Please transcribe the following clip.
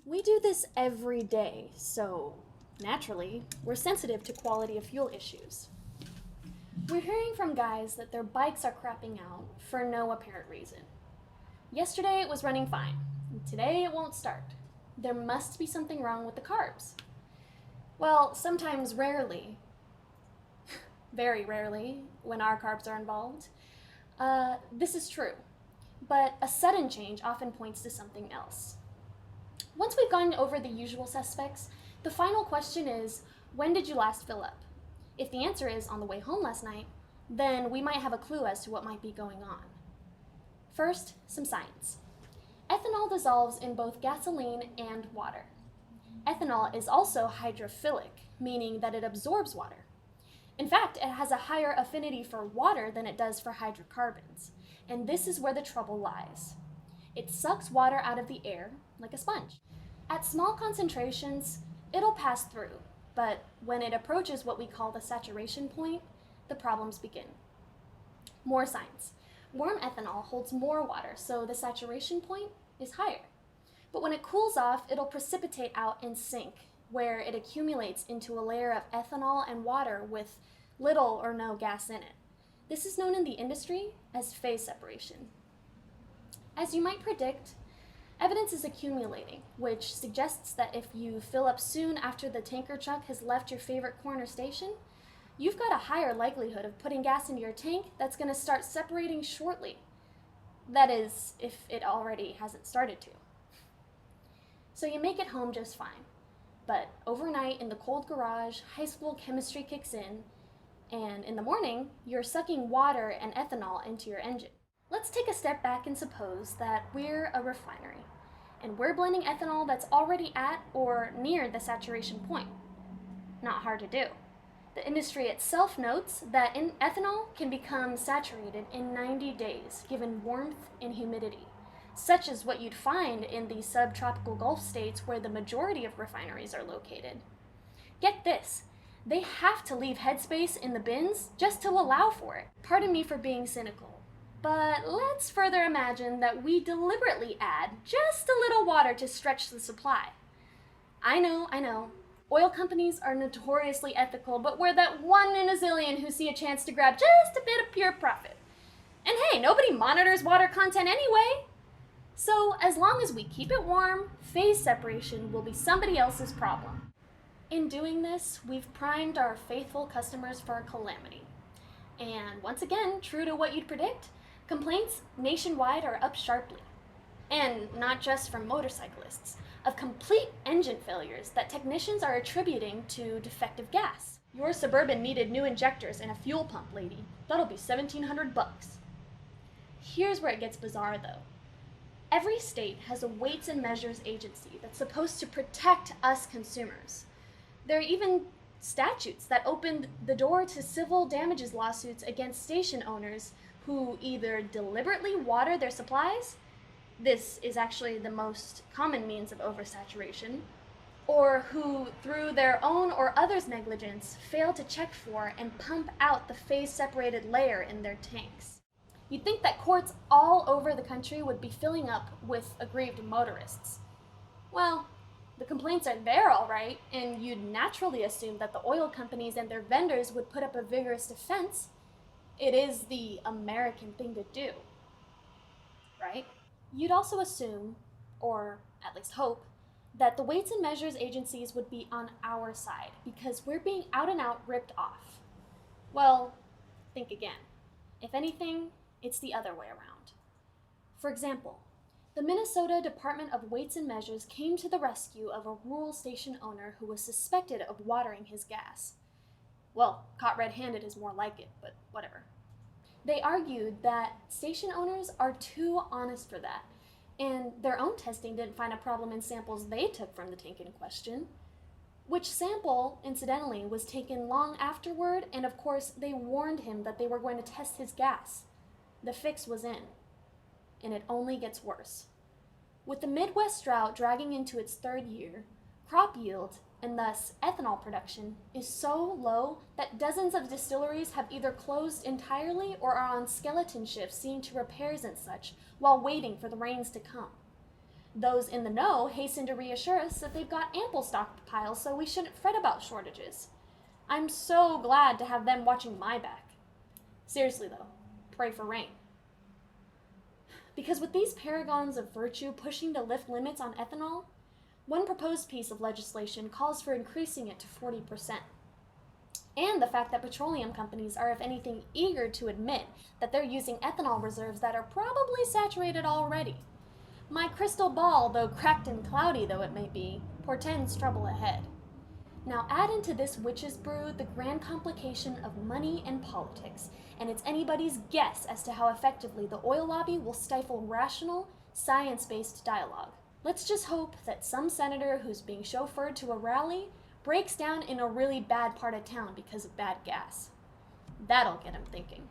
We do this every day, so naturally, we're sensitive to quality of fuel issues. We're hearing from guys that their bikes are crapping out for no apparent reason. Yesterday it was running fine, and today it won't start. There must be something wrong with the carbs. Well, sometimes rarely, very rarely, when our carbs are involved, this is true. But a sudden change often points to something else. Once we've gone over the usual suspects, the final question is, when did you last fill up? If the answer is on the way home last night, then we might have a clue as to what might be going on. First, some science. Ethanol dissolves in both gasoline and water. Ethanol is also hydrophilic, meaning that it absorbs water. In fact, it has a higher affinity for water than it does for hydrocarbons, and this is where the trouble lies. It sucks water out of the air like a sponge. At small concentrations, it'll pass through, but when it approaches what we call the saturation point, the problems begin. More science. Warm ethanol holds more water, so the saturation point is higher. But when it cools off, it'll precipitate out and sink, where it accumulates into a layer of ethanol and water with little or no gas in it. This is known in the industry as phase separation. As you might predict, evidence is accumulating, which suggests that if you fill up soon after the tanker truck has left your favorite corner station, you've got a higher likelihood of putting gas into your tank that's going to start separating shortly. That is, if it already hasn't started to. So you make it home just fine. But overnight in the cold garage, high school chemistry kicks in, and in the morning, you're sucking water and ethanol into your engine. Let's take a step back and suppose that we're a refinery, and we're blending ethanol that's already at or near the saturation point. Not hard to do. The industry itself notes that ethanol can become saturated in 90 days, given warmth and humidity, such as what you'd find in the subtropical Gulf states where the majority of refineries are located. Get this, they have to leave headspace in the bins just to allow for it. Pardon me for being cynical. But let's further imagine that we deliberately add just a little water to stretch the supply. I know. Oil companies are notoriously ethical, but we're that one in a zillion who see a chance to grab just a bit of pure profit. And hey, nobody monitors water content anyway. So as long as we keep it warm, phase separation will be somebody else's problem. In doing this, we've primed our faithful customers for a calamity. And once again, true to what you'd predict, complaints nationwide are up sharply. And not just from motorcyclists, of complete engine failures that technicians are attributing to defective gas. Your Suburban needed new injectors and a fuel pump, lady. That'll be $1,700 bucks. Here's where it gets bizarre though. Every state has a weights and measures agency that's supposed to protect us consumers. There are even statutes that opened the door to civil damages lawsuits against station owners who either deliberately water their supplies, this is actually the most common means of oversaturation, or who, through their own or others' negligence, fail to check for and pump out the phase-separated layer in their tanks. You'd think that courts all over the country would be filling up with aggrieved motorists. Well, the complaints are there all right, and you'd naturally assume that the oil companies and their vendors would put up a vigorous defense. It is the American thing to do, right? You'd also assume, or at least hope, that the weights and measures agencies would be on our side because we're being out and out ripped off. Well, think again. If anything, it's the other way around. For example, the Minnesota Department of Weights and Measures came to the rescue of a rural station owner who was suspected of watering his gas. Well, caught red-handed is more like it, but whatever. They argued that station owners are too honest for that, and their own testing didn't find a problem in samples they took from the tank in question, which sample, incidentally, was taken long afterward, and of course they warned him that they were going to test his gas. The fix was in, and it only gets worse. With the Midwest drought dragging into its third year, crop yield, and thus ethanol production, is so low that dozens of distilleries have either closed entirely or are on skeleton shifts seeing to repairs and such while waiting for the rains to come. Those in the know hasten to reassure us that they've got ample stockpiles, so we shouldn't fret about shortages. I'm so glad to have them watching my back. Seriously though, pray for rain. Because with these paragons of virtue pushing to lift limits on ethanol, one proposed piece of legislation calls for increasing it to 40%. And the fact that petroleum companies are, if anything, eager to admit that they're using ethanol reserves that are probably saturated already. My crystal ball, though cracked and cloudy though it may be, portends trouble ahead. Now add into this witch's brew the grand complication of money and politics, and it's anybody's guess as to how effectively the oil lobby will stifle rational, science-based dialogue. Let's just hope that some senator who's being chauffeured to a rally breaks down in a really bad part of town because of bad gas. That'll get him thinking.